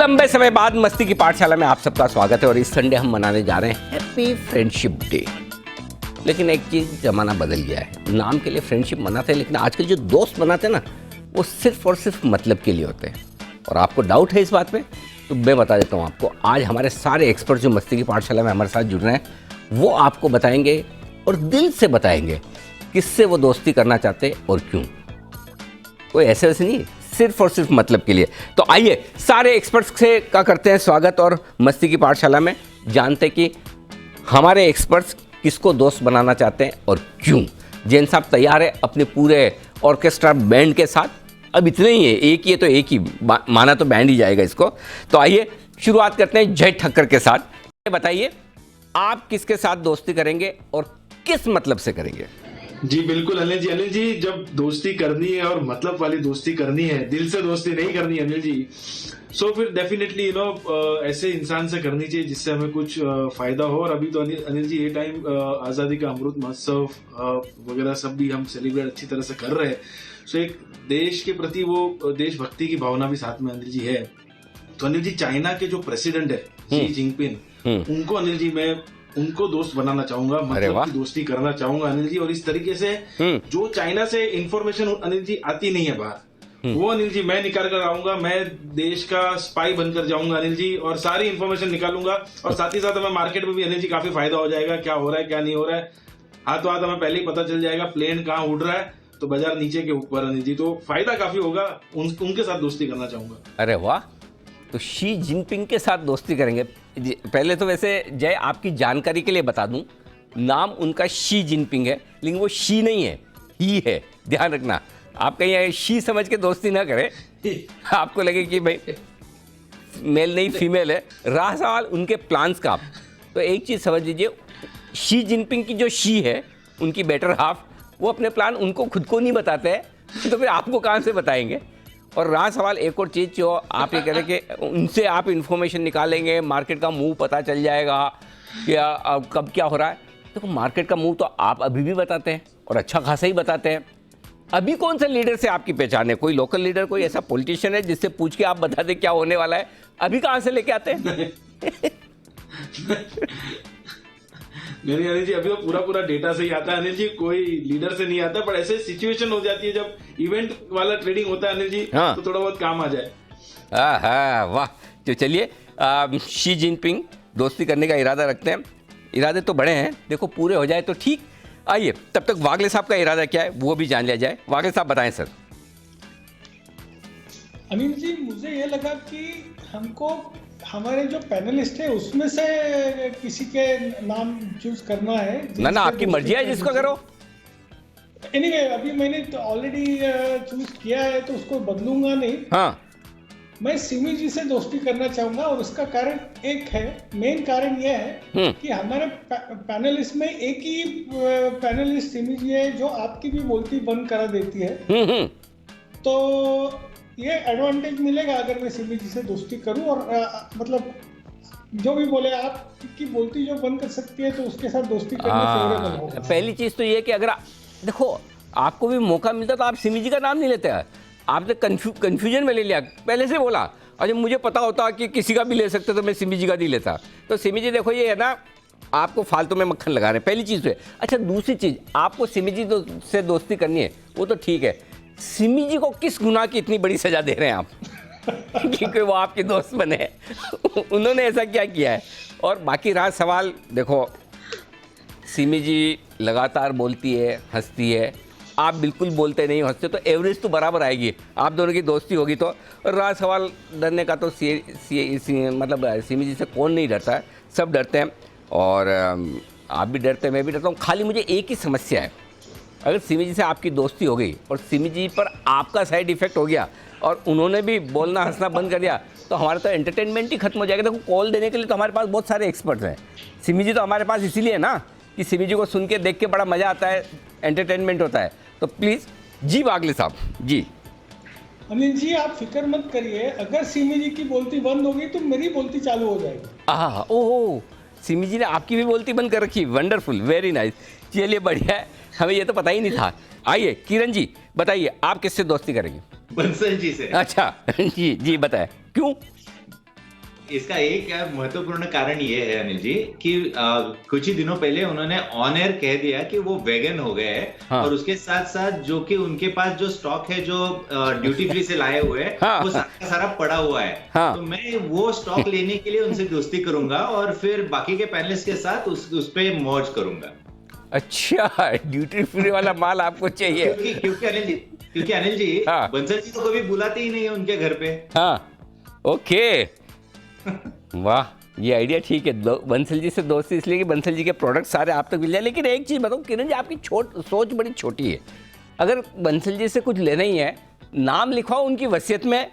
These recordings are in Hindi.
लंबे समय बाद मस्ती की पाठशाला में आप सबका स्वागत है और इस संडे हम मनाने जा रहे हैं हैप्पी फ्रेंडशिप डे। लेकिन एक चीज़ ज़माना बदल गया है, नाम के लिए फ्रेंडशिप मनाते हैं लेकिन आजकल जो दोस्त बनाते हैं ना वो सिर्फ और सिर्फ मतलब के लिए होते हैं। और आपको डाउट है इस बात में तो मैं बता देता हूँ आपको। आज हमारे सारे एक्सपर्ट जो मस्ती की पाठशाला में हमारे साथ जुड़ रहे हैं वो आपको बताएंगे और दिल से बताएंगे किससे वो दोस्ती करना चाहते हैं और क्यों। कोई ऐसे वैसे नहीं, सिर्फ और सिर्फ मतलब के लिए। तो आइए सारे एक्सपर्ट्स से का करते हैं स्वागत और मस्ती की पाठशाला में जानते कि हमारे एक्सपर्ट्स किसको दोस्त बनाना चाहते हैं और क्यों। जैन साहब तैयार है अपने पूरे ऑर्केस्ट्रा बैंड के साथ। अब इतने ही है, एक ही है तो एक ही माना तो बैंड ही जाएगा इसको। तो आइए शुरुआत करते हैं जय ठक्कर के साथ। बताइए आप किसके साथ दोस्ती करेंगे और किस मतलब से करेंगे। जी बिल्कुल अनिल जी जब दोस्ती करनी है और मतलब वाली दोस्ती करनी है, दिल से दोस्ती नहीं करनी है अनिल जी, सो फिर डेफिनेटली ऐसे इंसान से करनी चाहिए जिससे हमें कुछ फायदा हो। और अभी तो अनिल जी ये टाइम आजादी का अमृत महोत्सव वगैरह सब भी हम सेलिब्रेट अच्छी तरह से कर रहे हैं। सो एक देश के प्रति वो देशभक्ति की भावना भी साथ में अनिल जी है। तो अनिल जी चाइना के जो प्रेसिडेंट है शी जिनपिंग, उनको अनिल जी मैं उनको दोस्त बनाना चाहूंगा, मतलब की दोस्ती करना चाहूंगा अनिल जी। और इस तरीके से जो चाइना से इंफॉर्मेशन अनिल जी आती नहीं है बाहर, वो अनिल जी मैं निकाल कर आऊंगा। मैं देश का स्पाई बनकर जाऊंगा अनिल जी और सारी इंफॉर्मेशन निकालूंगा। और साथ ही साथ हमें मार्केट में भी अनिल जी काफी फायदा हो जाएगा, क्या हो रहा है क्या नहीं हो रहा है हाथों हाथ हमें पहले ही पता चल जाएगा। प्लेन कहाँ उड़ रहा है तो बाजार नीचे के ऊपर अनिल जी, तो फायदा काफी होगा। उनके साथ दोस्ती करना चाहूंगा। अरे वाह, तो शी जिनपिंग के साथ दोस्ती करेंगे। पहले तो वैसे जय आपकी जानकारी के लिए बता दूं, नाम उनका शी जिनपिंग है लेकिन वो शी नहीं है, ही है। ध्यान रखना, आप कहीं शी समझ के दोस्ती ना करें, आपको लगे कि भाई मेल नहीं फीमेल है। रहा सवाल उनके प्लान्स का, तो एक चीज़ समझ लीजिए, शी जिनपिंग की जो शी है उनकी बेटर हाफ, वो अपने प्लान उनको खुद को नहीं बताते हैं तो फिर आपको कहाँ से बताएंगे। और रहा सवाल एक और चीज़ जो आप ये कह रहे कि उनसे आप इन्फॉर्मेशन निकालेंगे, मार्केट का मूव पता चल जाएगा क्या कब क्या हो रहा है। देखो मार्केट का मूव तो आप अभी भी बताते हैं और अच्छा खासा ही बताते हैं। अभी कौन से लीडर से आपकी पहचान है? कोई लोकल लीडर, कोई ऐसा पॉलिटिशियन है जिससे पूछ के आप बता दें क्या होने वाला है? अभी कहाँ से लेके आते हैं? नहीं अनिल जी, अभी तो पूरा डेटा से ही आता है अनिल जी, कोई लीडर से नहीं आता। पर ऐसे सिचुएशन हो जाती है जब इवेंट वाला ट्रेडिंग होता है अनिल जी, तो थोड़ा बहुत काम आ जाए। वाह, तो चलिए शी जिनपिंग दोस्ती करने का इरादा रखते हैं। इरादे तो बड़े हैं, देखो पूरे हो जाए तो ठीक। आइए तब तक वागले साहब का इरादा क्या है वो भी जान लिया जाए। वागले साहब बताएं सर। अनिल जी मुझे ये लगा कि हमको हमारे जो पैनलिस्ट है उसमें से किसी के नाम चूज करना है। ना आपकी मर्जी है, जिसको करो। एनीवे अभी मैंने तो ऑलरेडी चूज किया है तो उसको बदलूंगा नहीं। हाँ, मैं सिमी जी से दोस्ती करना चाहूंगा और उसका कारण एक है, मेन कारण यह है कि हमारे पैनलिस्ट में एक ही पैनलिस्ट सिमी जी है जो आपकी भी बोलती बंद करा देती है। तो ये एडवांटेज मिलेगा अगर मैं सिमी जी से दोस्ती करूं और मतलब जो भी बोले आपकी बोलती जो बंद कर सकती है तो उसके साथ दोस्ती करना फेवरेबल होगा। पहली चीज तो ये कि अगर देखो आपको भी मौका मिलता तो आप सिमी जी का नाम नहीं लेते हैं। आपने कंफ्यूजन में ले लिया, पहले से बोला। और मुझे पता होता कि किसी का भी ले सकते तो मैं सिमी जी का नहीं लेता। तो सिमी जी देखो ये है ना, आपको फालतू में मक्खन लगा रहे हैं, पहली चीज़ तो है। अच्छा दूसरी चीज़, आपको सिमी जी से दोस्ती करनी है वो तो ठीक है, सिमी जी को किस गुनाह की इतनी बड़ी सजा दे रहे हैं आप क्योंकि वो आपके दोस्त बने उन्होंने ऐसा क्या किया है? और बाकी रहा सवाल, देखो सिमी जी लगातार बोलती है, हंसती है, आप बिल्कुल बोलते नहीं हंसते, तो एवरेज तो बराबर आएगी, आप दोनों की दोस्ती होगी। तो रहा सवाल डरने का, तो मतलब सिमी जी से कौन नहीं डरता है, सब डरते हैं। और आप भी डरते हैं, मैं भी डरता हूँ। खाली मुझे एक ही समस्या है, अगर सिमी जी से आपकी दोस्ती हो गई और सिमी जी पर आपका साइड इफेक्ट हो गया और उन्होंने भी बोलना हंसना बंद कर दिया तो हमारा तो एंटरटेनमेंट ही खत्म हो जाएगा। देखो कॉल देने के लिए तो हमारे पास बहुत सारे एक्सपर्ट्स हैं, सिमी जी तो हमारे पास इसीलिए ना कि सिमी जी को सुन के देख के बड़ा मज़ा आता है, एंटरटेनमेंट होता है। तो प्लीज़ जी वागले साहब जी। अनिल जी आप फिक्र मत करिए, अगर सिमी जी की बोलती बंद होगी तो मेरी बोलती चालू हो जाएगी। ओह, सिमी जी ने आपकी भी बोलती बंद कर रखी, वंडरफुल, वेरी नाइस। चलिए बढ़िया है, हमें ये तो पता ही नहीं था। आइए किरण जी बताइए, आप किससे दोस्ती करेंगे? बंसल जी से। अच्छा जी बताएं क्यों? इसका एक महत्वपूर्ण कारण ये है अनिल जी कि कुछ ही दिनों पहले उन्होंने ऑन एयर कह दिया कि वो वेगन हो गए हैं। हाँ। और उसके साथ साथ जो कि उनके पास जो स्टॉक है जो ड्यूटी फ्री से लाए हुए हैं, हाँ। वो सारा सारा पड़ा हुआ है। हाँ। तो मैं वो स्टॉक लेने के लिए उनसे दोस्ती करूंगा और फिर बाकी के पैनलिस्ट के साथ उस पे मौज करूंगा। अच्छा, ड्यूटी फ्री वाला माल आपको चाहिए? क्योंकि अनिल जी हाँ। बंसल जी तो कभी बुलाते ही नहीं है उनके घर पे। हाँ, ओके। वाह, ये आइडिया ठीक है। बंसल जी से दोस्ती इसलिए कि बंसल जी के प्रोडक्ट सारे आप तक मिल जाए। लेकिन एक चीज़ बताऊँ किरण जी, आपकी सोच बड़ी छोटी है। अगर बंसल जी से कुछ लेना ही है, नाम लिखवाओ उनकी वसीयत में,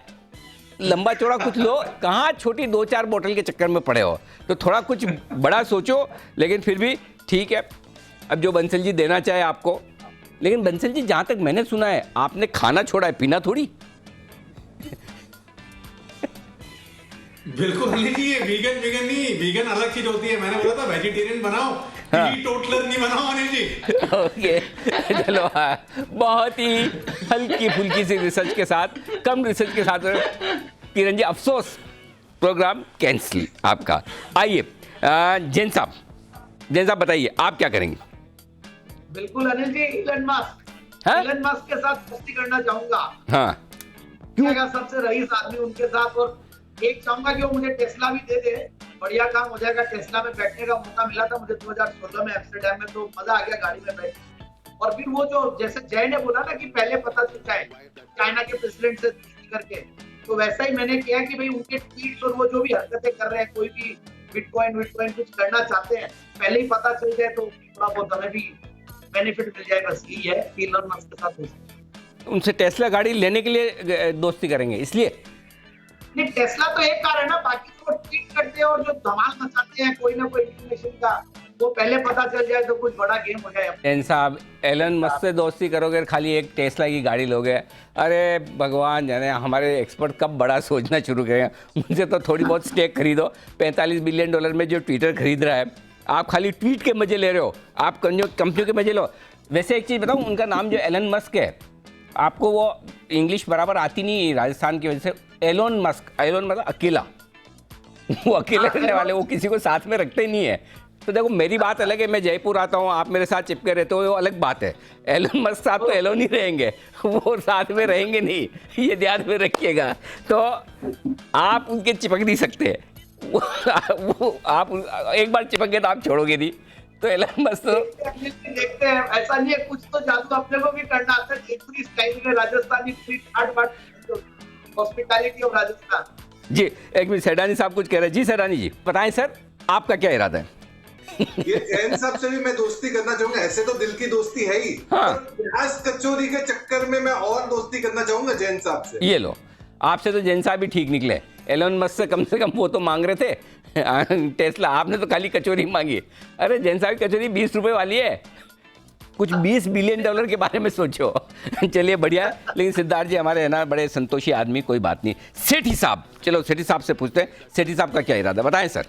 लंबा चौड़ा कुछ लो। कहाँ छोटी 2-4 बोतल के चक्कर में पड़े हो, तो थोड़ा कुछ बड़ा सोचो। लेकिन फिर भी ठीक है, अब जो बंसल जी देना चाहे आपको। लेकिन बंसल जी, जहाँ तक मैंने सुना है, आपने खाना छोड़ा है, पीना थोड़ी। बिल्कुल अनिल जी, ये वीगन नहीं, वीगन अलग चीज होती है। मैंने बोला था वेजिटेरियन बनाओ, टीटोटलर नहीं बनाओ अनिल जी। ओके, चलो। हाँ, बहुत ही हल्की फुल्की सी रिसर्च के साथ, कम रिसर्च के साथ किरण जी, अफसोस प्रोग्राम कैंसिल आपका। आइए जैन साहब बताइए, आप क्या करेंगे? बिल्कुल अनिल जी, इलन हाँ? मस्क के साथ दोस्ती करना चाहूंगा। हाँ, क्यों? सबसे रईस आदमी उनके साथ। और एक चाहूंगा कि वो मुझे टेस्ला भी दे दे, बढ़िया काम हो जाएगा। टेस्ला में बैठने का मौका मिला था मुझे 2016 में एम्स्टर्डम में, तो मजा आ गया गाड़ी में बैठ। और फिर वो जो जैसे जय ने बोला ना कि पहले पता चलता है चाइना के प्रेसिडेंट से दोस्ती करके, तो वैसा ही मैंने किया कि भाई उनके ट्वीट्स और वो जो भी हरकतें कर रहे हैं, कोई भी बिटकॉइन कुछ करना चाहते हैं, पहले ही पता चल जाए तो थोड़ा बहुत हमें भी बेनिफिट मिल जाए। बस यही है कि इलन मस्क के साथ दोस्ती। उनसे टेस्ला गाड़ी लेने के लिए दोस्ती करेंगे इसलिए? नहीं, टेस्ला तो एक कार है ना, बाकी जो ट्वीट करते हैं और जो धमाल मचाते हैं कोई ना कोई इंफॉर्मेशन का, वो पहले पता चल जाए तो कुछ बड़ा गेम हो जाए। जैन साहब, एलन मस्क से दोस्ती करोगे, खाली एक टेस्ला की गाड़ी लोगे? अरे भगवान जाने हमारे एक्सपर्ट कब बड़ा सोचना शुरू करें। मुझे तो थोड़ी बहुत स्टेक खरीदो। $45 बिलियन में जो ट्विटर खरीद रहा है, आप खाली ट्वीट के मजे ले रहे हो, आप कंपनियों के मजे लो। वैसे एक चीज़ बताऊँ, उनका नाम जो एलन मस्क है, आपको वो इंग्लिश बराबर आती नहीं राजस्थान की वजह से। एलोन मस्क मतलब अकेला, वो अकेले रहने वाले, वो किसी को साथ में रखते ही नहीं है। तो देखो, मेरी बात अलग है, मैं जयपुर आता हूँ, आप मेरे साथ चिपके रहते हो, वो अलग बात है। एलोन मस्क साहब तो एलोन ही रहेंगे, वो साथ में रहेंगे नहीं, ये ध्यान में रखिएगा। तो आप उनके चिपक नहीं सकते, वो आप एक बार चिपक गए तो आप छोड़ोगे नहीं। तो एलन मस्क तो देखते हैं, ऐसा नहीं है, कुछ तो जादू अपने को भी करना आता है। जयपुरी स्टाइल में राजस्थानी हॉस्पिटैलिटी ऑफ राजस्थान। जी, एक मिनट, सेडानी साहब कुछ कह रहे हैं। जी सेडानी जी, बताएं सर, आपका क्या इरादा है? ये जैन साहब से भी मैं दोस्ती करना चाहूंगा। ऐसे तो दिल की दोस्ती है ही, हाँ। प्याज कचौरी के चक्कर में मैं और दोस्ती करना चाहूंगा जैन साहब से। ये लो, आपसे तो जैन साहब ही ठीक निकले। एलोन मस्क से कम वो तो मांग रहे थे टेस्ला, आपने तो खाली कचौरी मांगी। अरे जैन साहब की कचौरी 20 रुपए वाली है, कुछ $20 बिलियन के बारे में सोचो। चलिए बढ़िया। लेकिन सिद्धार्थ जी हमारे है ना बड़े संतोषी आदमी, कोई बात नहीं। सेठी साहब, चलो सेठी साहब से पूछते हैं, सेठी साहब का क्या इरादा, बताएं सर।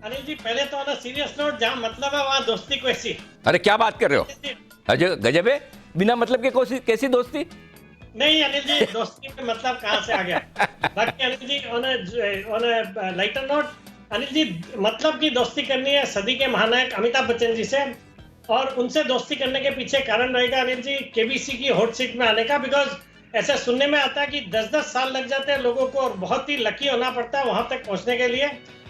अनिल जी, पहले तो ना सीरियस नोट, जहाँ मतलब है वहाँ दोस्ती कैसी? अरे क्या बात कर रहे हो, अजय गजब है, बिना मतलब के कैसी दोस्ती? नहीं अनिल जी, दोस्ती में मतलब कहाँ से आ गया? बाकी Anil ji, on a lighter note, Anil ji मतलब की दोस्ती करनी है सदी के महानायक अमिताभ बच्चन जी से, और उनसे दोस्ती करने के पीछे कारण रहेगा अनिल जी केबीसी की हॉट सीट में आने का। बिकॉज ऐसा सुनने में आता है कि 10-10 साल लग जाते हैं लोगों को, और बहुत ही लकी होना पड़ता है वहां तक पहुंचने के लिए।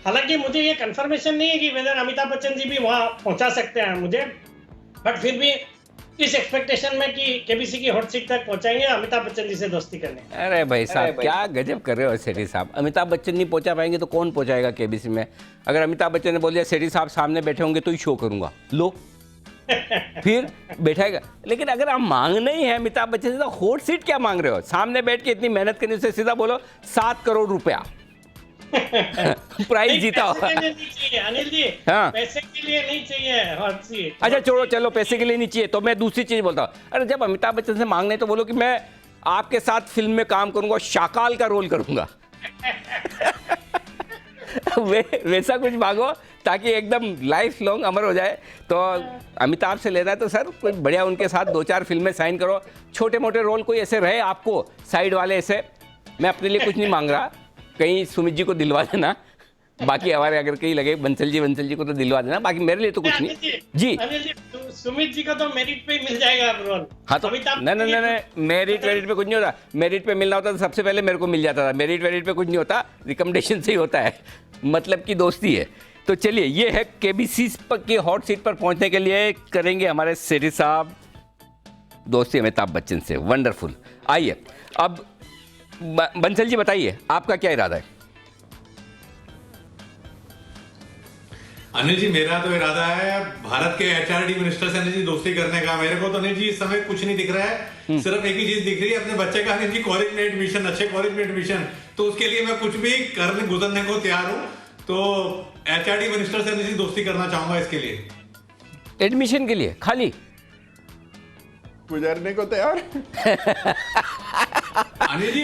हालांकि मुझे ये कंफर्मेशन नहीं है कि वेदर अमिताभ बच्चन जी भी वहां पहुंचा सकते हैं मुझे, बट फिर भी इस एक्सपेक्टेशन में कि केबीसी की हॉट सीट तक पहुंचाएंगे अमिताभ बच्चन जी से दोस्ती करने। अरे भाई साहब, क्या गजब कर रहे हो सेठी साहब। अमिताभ बच्चन नहीं पहुंचा पाएंगे तो कौन पहुंचाएगा केबीसी में? अगर अमिताभ बच्चन ने बोल दिया सेठी साहब सामने बैठे होंगे तो ही शो करूंगा, लो फिर बैठाएगा। लेकिन अगर आप मांगना ही है अमिताभ बच्चन से, तो हॉट सीट क्या मांग रहे हो? सामने बैठ के इतनी मेहनत करने से सीधा बोलो 7 करोड़ रुपया प्राइज जीता हुआ। अनिल जी, हाँ। पैसे के लिए नहीं चाहिए हॉट सीट। अच्छा छोड़ो, चलो पैसे के लिए नहीं चाहिए तो मैं दूसरी चीज बोलता हूँ। अरे जब अमिताभ बच्चन से मांगने तो बोलो कि मैं आपके साथ फिल्म में काम करूंगा, शाकाल का रोल करूंगा वैसा कुछ मांगो ताकि एकदम लाइफ लॉन्ग अमर हो जाए। तो अमिताभ से लेना है तो सर कोई बढ़िया उनके साथ 2-4 फिल्में साइन करो, छोटे मोटे रोल कोई ऐसे रहे आपको साइड वाले ऐसे। मैं अपने लिए कुछ नहीं मांग रहा, कहीं सुमित जी को दिलवा देना, बाकी हमारे अगर कहीं लगे बंसल जी को तो दिलवा देना, बाकी मेरे लिए तो कुछ नहीं जी। अनिल जी सुमित जी को तो मेरिट पे मिल जाएगा रोल। हाँ तो नहीं, मेरिट वेरिट पे कुछ नहीं होता। मेरिट पे मिलना होता तो सबसे पहले मेरे को मिल जाता था। मेरिट वेरिट पे कुछ नहीं होता, रिकमेंडेशन से ही होता है, मतलब की दोस्ती है। तो चलिए, ये है केबीसी की हॉट सीट पर पहुंचने के लिए करेंगे हमारे सेठी साहब दोस्ती अमिताभ बच्चन से। वंडरफुल। आइए अब बंसल जी बताइए, आपका क्या इरादा है? अनिल जी, मेरा तो इरादा है भारत के एचआरडी मिनिस्टर से अनिल जी दोस्ती करने का। मेरे को तो अनिल जी इस समय कुछ नहीं दिख रहा है, सिर्फ एक ही चीज दिख रही है, अपने बच्चे का अनिल जी कॉलेज में एडमिशन, अच्छे कॉलेज में एडमिशन। तो उसके लिए मैं कुछ भी करने गुजरने को तैयार हूँ। तो एचआरडी मिनिस्टर से अनिल जी दोस्ती करना चाहूंगा इसके लिए। एडमिशन के लिए खाली गुजरने को तैयार अनिल जी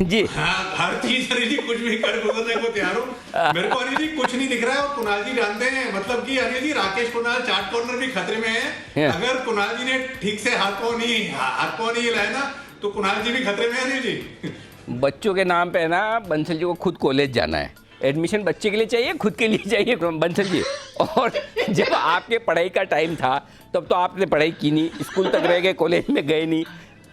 जी, हाँ, हर चीज अनिल जी कुछ भी कर गुजरने को तैयार हूँ। मेरे को अनिल जी कुछ नहीं दिख रहा है। और कुणाल जी जानते हैं, मतलब कि अनिल जी राकेश कुणाल चाट कॉर्नर भी खतरे में है। अगर कुणाल जी ने ठीक से हाथ पाँव नहीं हिलाए ना, तो कुणाल जी भी खतरे में है अनिल जी। बच्चों के नाम पे है ना, बंसल जी को खुद कॉलेज जाना है। एडमिशन बच्चे के लिए चाहिए, खुद के लिए चाहिए बंसल जी। और जब आपके पढ़ाई का टाइम था तब तो आपने पढ़ाई की नहीं, स्कूल तक रह गए, कॉलेज में गए नहीं।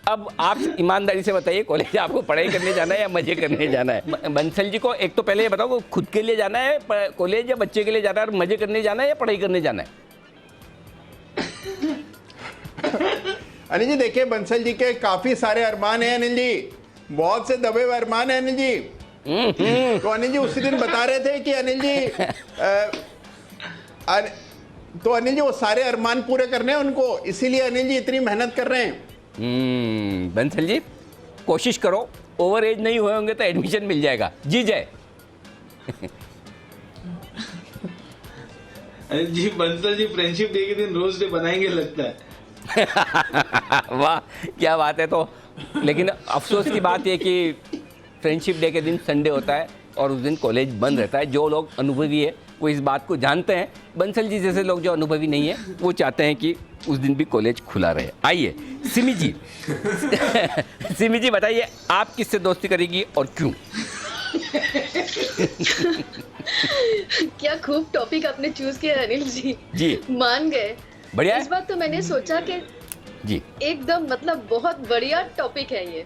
अब आप ईमानदारी से बताइए, कॉलेज आपको पढ़ाई करने जाना है या मजे करने जाना है? बंसल जी को एक तो पहले ये बताओ, खुद के लिए जाना है कॉलेज या बच्चे के लिए जाना है, और मजे करने जाना है या पढ़ाई करने जाना है? अनिल जी देखिए, बंसल जी के काफी सारे अरमान हैं अनिल जी, बहुत से दबे हुए अरमान हैं अनिल जी। तो अनिल जी उसी दिन बता रहे थे कि अनिल जी तो अनिल जी वो सारे अरमान पूरे करने हैं उनको, इसीलिए अनिल जी इतनी मेहनत कर रहे हैं। बंसल जी कोशिश करो, ओवर एज नहीं हुए होंगे तो एडमिशन मिल जाएगा। जी जय। जी बंसल जी फ्रेंडशिप डे के दिन रोज डे बनाएंगे लगता है। वाह क्या बात है। तो लेकिन अफसोस की बात यह कि फ्रेंडशिप डे के दिन संडे होता है और उस दिन कॉलेज बंद रहता है। जो लोग अनुभवी है वो इस बात को जानते हैं। बंसल जी जैसे लोग जो अनुभवी नहीं है वो चाहते हैं कि उस दिन भी कॉलेज खुला रहे। आइए सिमी जी सिमी जी बताइए, आप किससे दोस्ती करेगी और क्यों? क्या खूब टॉपिक आपने चूज किया अनिल जी। जी मान गए। बढ़िया। इस बार तो मैंने सोचा कि जी एकदम मतलब बहुत बढ़िया टॉपिक है ये।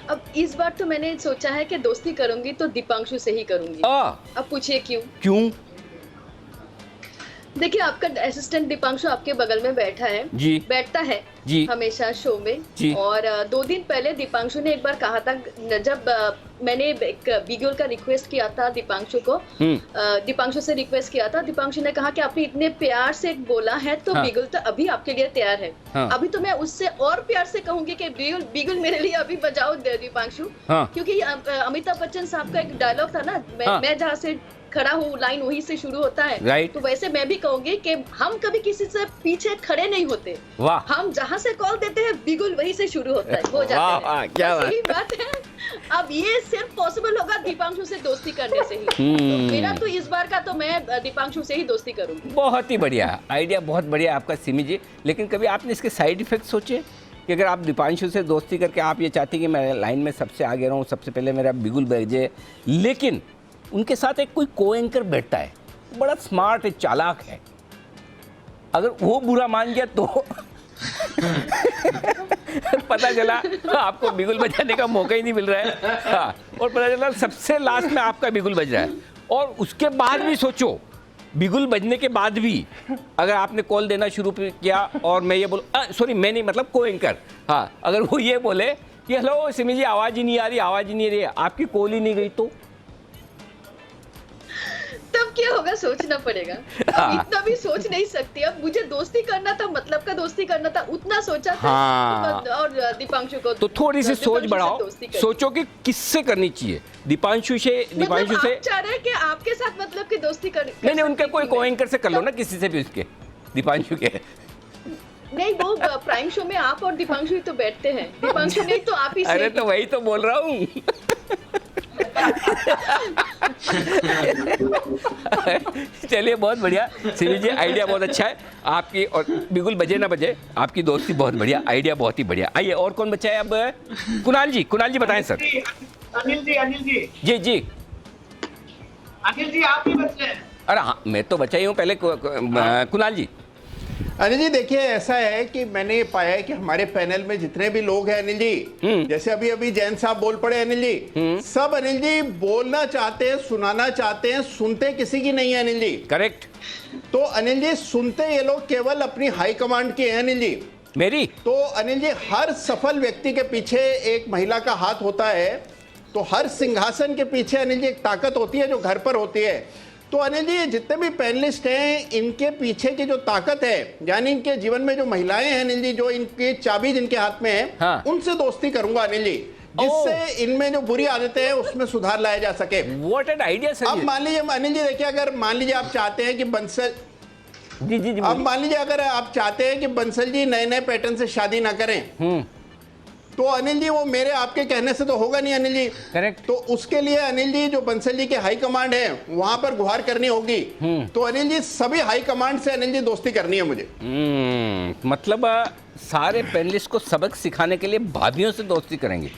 अब इस बार तो मैंने सोचा है कि दोस्ती करूंगी तो दीपांशु से ही करूंगी। अब पूछिए क्यों? देखिए, आपका असिस्टेंट दीपांशु आपके बगल में बैठा है जी, बैठता है जी हमेशा शो में जी। और 2 दिन पहले दीपांशु ने एक बार कहा था, जब मैंने एक बिगुल का रिक्वेस्ट किया था दीपांशु को, दीपांशु से रिक्वेस्ट किया था, दीपांशु ने कहा कि आपने इतने प्यार से बोला है तो हाँ। बिगुल तो अभी आपके लिए तैयार है। हाँ। अभी तो मैं उससे और प्यार से कहूंगी कि बिगुल मेरे लिए अभी बजाओ दीपांशु। हाँ। क्योंकि अमिताभ बच्चन साहब का एक डायलॉग था ना, मैं जहाँ से खड़ा हूँ लाइन वहीं से शुरू होता है। right. तो वैसे मैं भी कहूंगी कि हम कभी किसी से पीछे खड़े नहीं होते। वाह। हम जहाँ से कॉल देते हैं बिगुल वहीं से शुरू होता है, हो जाता है। क्या सही बात है। अब ये सिर्फ पॉसिबल होगा दीपांशु से दोस्ती करने से ही। तो मेरा तो इस बार का तो मैं दीपांशु से ही दोस्ती करूंगी। बहुत ही बढ़िया आइडिया, बहुत बढ़िया आपका सिमी जी। लेकिन कभी आपने इसके साइड इफेक्ट सोचे कि अगर आप दीपांशु से दोस्ती करके आप ये चाहती कि मैं लाइन में सबसे आगे रहूँ, सबसे पहले मेरा बिगुल बजे, लेकिन उनके साथ एक कोई को एंकर बैठता है, बड़ा स्मार्ट है, चालाक है, अगर वो बुरा मान गया तो पता चला आपको बिगुल बजाने का मौका ही नहीं मिल रहा है। हाँ, और पता चला सबसे लास्ट में आपका बिगुल बज रहा है। और उसके बाद भी सोचो, बिगुल बजने के बाद भी अगर आपने कॉल देना शुरू किया और मैं ये सॉरी मैं नहीं मतलब को एंकर, हाँ, अगर वो ये बोले कि हेलो सिमी जी आवाज़ ही नहीं आ रही, आवाज़ ही नहीं आ रही, आपकी कॉल ही नहीं गई, तो तब क्या होगा सोचना पड़ेगा। अब इतना भी सोच नहीं सकती। अब मुझे दोस्ती करना था, मतलब का दोस्ती करना था, उतना सोचा था। हाँ। और दीपांशु को तो थोड़ी सी सोच बढ़ाओ, सोचो कि किससे करनी चाहिए। दीपांशु से आप चाह रहे हैं कि आपके साथ मतलब की दोस्ती कर नहीं, उनके कोई को एंकर से कर लो ना, किसी से भी, उसके दीपांशु के नहीं, वो प्राइम शो में आप और दीपांशु ही तो बैठते हैं। दीपांशु नहीं तो आप ही। अरे तो वही तो बोल रहा हूँ। चलिए बहुत बढ़िया सिमी जी, आइडिया बहुत अच्छा है आपकी। और बिगुल बजे ना बजे, आपकी दोस्ती बहुत बढ़िया, आइडिया बहुत ही बढ़िया। आइए और कौन बचा है अब? कुणाल जी बताएं सर। अनिल जी जी जी। अनिल जी आप भी बच्चे हैं। अरे हाँ, मैं तो बचा ही हूँ। पहले कुणाल जी। अनिल जी देखिए, ऐसा है कि मैंने ये पाया है कि हमारे पैनल में जितने भी लोग हैं अनिल जी, जैसे अभी अभी जैन साहब बोल पड़े अनिल जी, सब अनिल जी बोलना चाहते हैं, सुनाना चाहते हैं, सुनते किसी की नहीं है अनिल जी। करेक्ट। तो अनिल जी सुनते ये लोग केवल अपनी हाई कमांड के हैं अनिल जी। मेरी तो अनिल जी हर सफल व्यक्ति के पीछे एक महिला का हाथ होता है। तो हर सिंहासन के पीछे अनिल जी एक ताकत होती है जो घर पर होती है। तो अनिल जी जितने भी पैनलिस्ट हैं, इनके पीछे की जो ताकत है, यानी इनके जीवन में जो महिलाएं हैं अनिल जी, जो इनकी चाबी जिनके हाथ में है, हाँ। उनसे दोस्ती करूंगा अनिल जी, जिससे इनमें जो बुरी आदतें हैं उसमें सुधार लाया जा सके। What an idea sir. अब मान लीजिए अनिल जी देखिए, अगर मान लीजिए आप चाहते हैं कि बंसल जी अब मान लीजिए अगर आप चाहते हैं कि बंसल जी नए नए पैटर्न से शादी ना करें, तो अनिल जी वो मेरे आपके कहने से तो होगा नहीं अनिल जी। करेक्ट। तो उसके लिए अनिल जी जो बंसल जी के हाई कमांड है वहां पर गुहार करनी होगी। तो अनिल जी सभी हाई कमांड से अनिल जी दोस्ती करनी है मुझे। मतलब सारे पैनलिस्ट को सबक सिखाने के लिए भाभियों से दोस्ती करेंगे।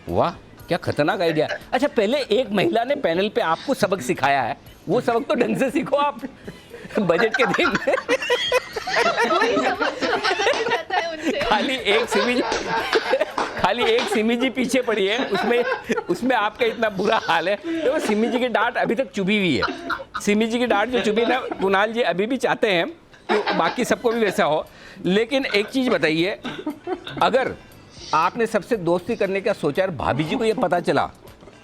वाह, क्या खतरनाक आइडिया। अच्छा, पहले एक महिला ने पैनल पे आपको सबक सिखाया है, वो सबक तो ढंग से सीखो आप बजट के दिन। कोई जाता है उनसे। खाली एक सिमी जी पीछे पड़ी है, उसमें आपका इतना बुरा हाल है। तो सिमी जी की डांट अभी तक चुभी हुई है। सिमी जी की डांट जो चुभी ना, कुणाल जी अभी भी चाहते हैं कि बाकी सबको भी वैसा हो। लेकिन एक चीज बताइए, अगर आपने सबसे दोस्ती करने का सोचा और भाभी जी को ये पता चला,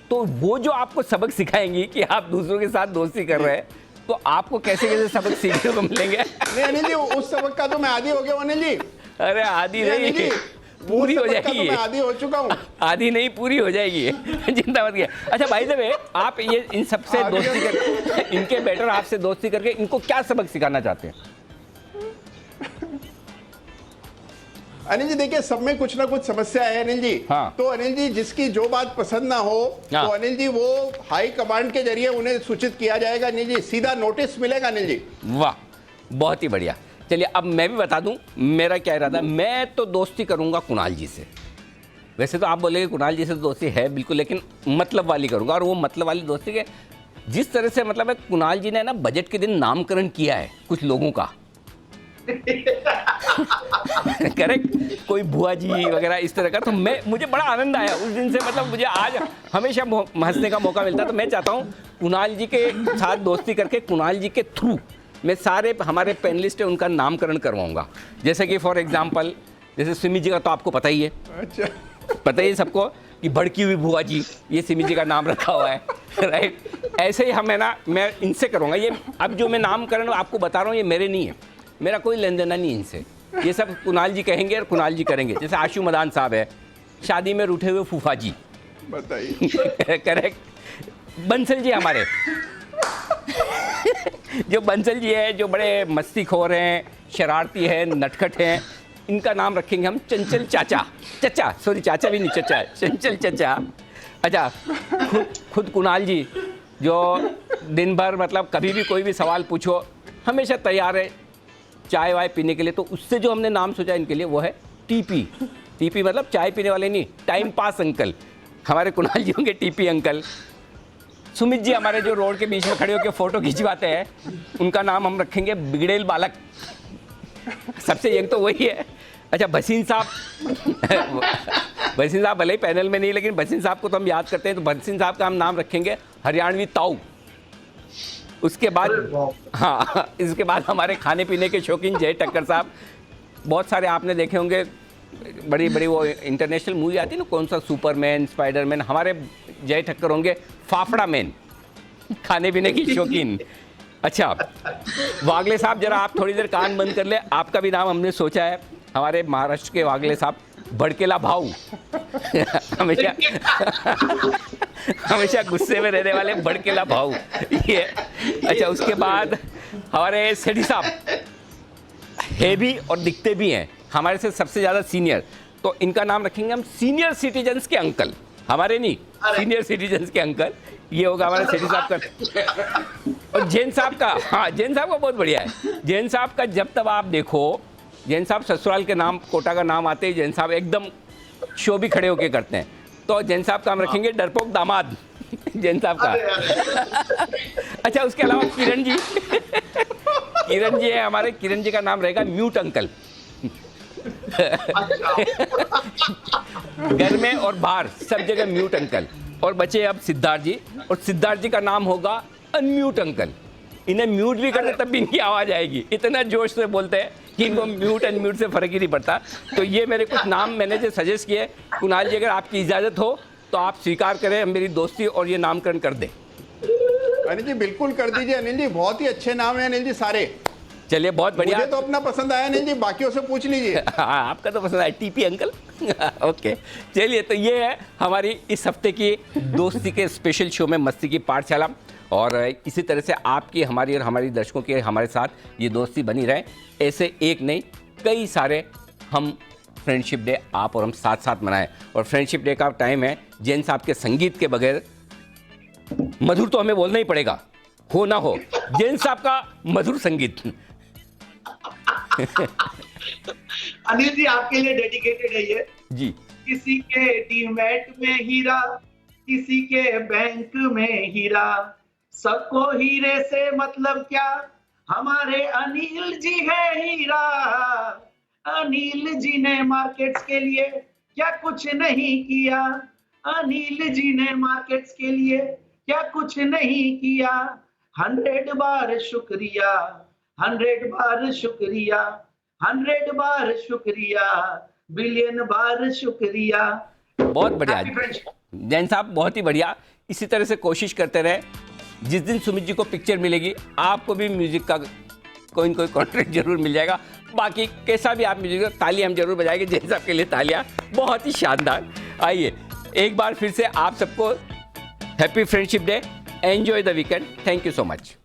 तो वो जो आपको सबक सिखाएंगी कि आप दूसरों के साथ दोस्ती कर रहे हैं, तो आपको कैसे कैसे सबक सीखने को मिलेंगे? नहीं अनिल जी, उस सबक का तो मैं आदी हो गया अनिल जी। अरे आदी नहीं, पूरी हो जाएगी। तो मैं आदी हो चुका हूँ। आधी नहीं, पूरी हो जाएगी, चिंता मत कीजिए। अच्छा भाई साहब, आप ये इन सबसे दोस्ती कर, इनके बेटर आपसे दोस्ती करके इनको क्या सबक सिखाना चाहते हैं? अनिल जी देखिए, सब में कुछ ना कुछ समस्या है अनिल जी। हाँ। तो अनिल जी जिसकी जो बात पसंद ना हो, हाँ। तो अनिल जी वो हाई कमांड के जरिए उन्हें सूचित किया जाएगा अनिल जी, सीधा नोटिस मिलेगा अनिल जी। वाह, बहुत ही बढ़िया। चलिए अब मैं भी बता दूं मेरा क्या इरादा। मैं तो दोस्ती करूंगा कुणाल जी से। वैसे तो आप बोलेंगे कुणाल जी से तो दोस्ती है बिल्कुल, लेकिन मतलब वाली करूंगा। और वो मतलब वाली दोस्ती के जिस तरह से मतलब है, कुणाल जी ने ना बजट के दिन नामकरण किया है कुछ लोगों का। करेक्ट, कोई बुआ जी वगैरह इस तरह का। तो मुझे बड़ा आनंद आया उस दिन से। मतलब मुझे आज हमेशा हंसने का मौका मिलता है। तो मैं चाहता हूँ कुणाल जी के साथ दोस्ती करके, कुणाल जी के थ्रू मैं सारे हमारे पैनलिस्ट हैं उनका नामकरण करवाऊंगा। जैसे कि फॉर एग्जांपल, जैसे सिमी जी का तो आपको पता ही है। अच्छा, पता ही सबको कि भड़की हुई बुआ जी, ये सिमी जी का नाम रखा हुआ है। राइट, ऐसे ही मैं इनसे करूँगा। ये अब जो मैं नामकरण आपको बता रहा हूँ, ये मेरे नहीं है, मेरा कोई लेन देना नहीं इनसे। ये सब कुणाल जी कहेंगे और कुणाल जी करेंगे। जैसे आशु मदान साहब है, शादी में रूठे हुए फूफा जी। बताइए। करेक्ट। बंसल जी हमारे जो बंसल जी है, जो बड़े मस्तीखोर हैं, शरारती हैं, नटखट हैं, इनका नाम रखेंगे हम चंचल चाचा। चाचा भी नहीं, चचा, चंचल चाचा। अच्छा, खुद कुणाल जी जो दिन भर मतलब कभी भी कोई भी सवाल पूछो हमेशा तैयार है चाय वाय पीने के लिए। तो उससे जो हमने नाम सोचा इनके लिए वो है टीपी। टीपी मतलब चाय पीने वाले नहीं, टाइम पास अंकल। हमारे कुणाल जी होंगे टीपी अंकल। सुमित जी हमारे जो रोड के बीच में खड़े होकर फोटो खिंचवाते हैं, उनका नाम हम रखेंगे बिगड़ेल बालक। सबसे यंग तो वही है। अच्छा, भसीन साहब भसीन साहब भले ही पैनल में नहीं, लेकिन भसीन साहब को तो हम याद करते हैं। तो भसीन साहब का हम नाम रखेंगे हरियाणवी ताऊ। उसके बाद हाँ, इसके बाद हमारे खाने पीने के शौकीन जय ठक्कर साहब। बहुत सारे आपने देखे होंगे, बड़ी बड़ी वो इंटरनेशनल मूवी आती है ना, कौन सा सुपरमैन, स्पाइडरमैन, हमारे जय ठक्कर होंगे फाफड़ा मैन, खाने पीने की शौकीन। अच्छा, वागले साहब जरा आप थोड़ी देर कान बंद कर ले, आपका भी नाम हमने सोचा है। हमारे महाराष्ट्र के वागले साहब, भड़केला भाऊ। हमेशा गुस्से में रहने वाले भड़केला भाऊ ये। अच्छा, उसके बाद हमारे सेठी साहब हेवी और दिखते भी हैं, हमारे से सबसे ज़्यादा सीनियर। तो इनका नाम रखेंगे हम सीनियर सिटीजन्स के अंकल। हमारे नहीं, सीनियर सिटीजन्स के अंकल। ये होगा हमारे सेठी साहब का। और जैन साहब का, हाँ जैन साहब का बहुत बढ़िया है। जैन साहब का जब तब आप देखो, जैन साहब ससुराल के नाम, कोटा का नाम आते ही जैन साहब एकदम शो भी खड़े होके करते हैं। तो जैन साहब का हम रखेंगे डरपोक दामाद जैन साहब का। अच्छा, उसके अलावा किरण जी किरण जी है हमारे, किरण जी का नाम रहेगा म्यूट अंकल। घर में और बाहर सब जगह म्यूट अंकल। और बचे अब सिद्धार्थ जी, और सिद्धार्थ जी का नाम होगा अनम्यूट अंकल। इन्हें म्यूट भी करते तब भी इनकी आवाज़ आएगी, इतना जोश से बोलते हैं कि इनको म्यूट अनम्यूट से फ़र्क ही नहीं पड़ता। तो ये मेरे कुछ नाम मैंने जो सजेस्ट किए, कुणाल जी अगर आपकी इजाज़त हो तो आप स्वीकार करें मेरी दोस्ती और ये नामकरण कर दें। अनिल जी बिल्कुल कर दीजिए। अनिल जी बहुत ही अच्छे नाम है अनिल जी सारे। चलिए, बहुत बढ़िया। मुझे तो अपना पसंद आया अनिल जी, बाकियों से पूछ लीजिए। हाँ, आपका तो पसंद आया टीपी अंकल। ओके, चलिए, तो ये है हमारी इस हफ्ते की दोस्ती के स्पेशल शो में मस्ती की पाठशाला। और इसी तरह से आपकी, हमारी और हमारी दर्शकों की हमारे साथ ये दोस्ती बनी रहे। ऐसे एक नहीं, कई सारे हम फ्रेंडशिप डे आप और हम साथ साथ मनाएं। और फ्रेंडशिप डे का टाइम है, जैन साहब के संगीत के बगैर मधुर तो हमें बोलना ही पड़ेगा, हो ना हो, जैन साहब का मधुर संगीत। अनिल जी आपके लिए डेडिकेटेड है ये जी। किसी के डीमैट में हीरा, किसी के बैंक में हीरा, सबको हीरे से मतलब क्या, हमारे अनिल जी है हीरा। अनिल जी ने मार्केट्स के लिए क्या कुछ नहीं किया, अनिल जी ने मार्केट्स के लिए क्या कुछ नहीं किया। 100 बार शुक्रिया, 100 बार शुक्रिया, 100 बार शुक्रिया, बिलियन बार शुक्रिया। बहुत बढ़िया जैन साहब, बहुत ही बढ़िया। इसी तरह से कोशिश करते रहे। जिस दिन सुमित जी को पिक्चर मिलेगी, आपको भी म्यूजिक का कोई न कोई कॉन्ट्रैक्ट जरूर मिल जाएगा। बाकी कैसा भी आप म्यूजिक, ताली हम जरूर बजाएंगे। जैन साहब के लिए तालियां, बहुत ही शानदार। आइए एक बार फिर से आप सबको happy friendship day, enjoy the weekend. Thank you so much.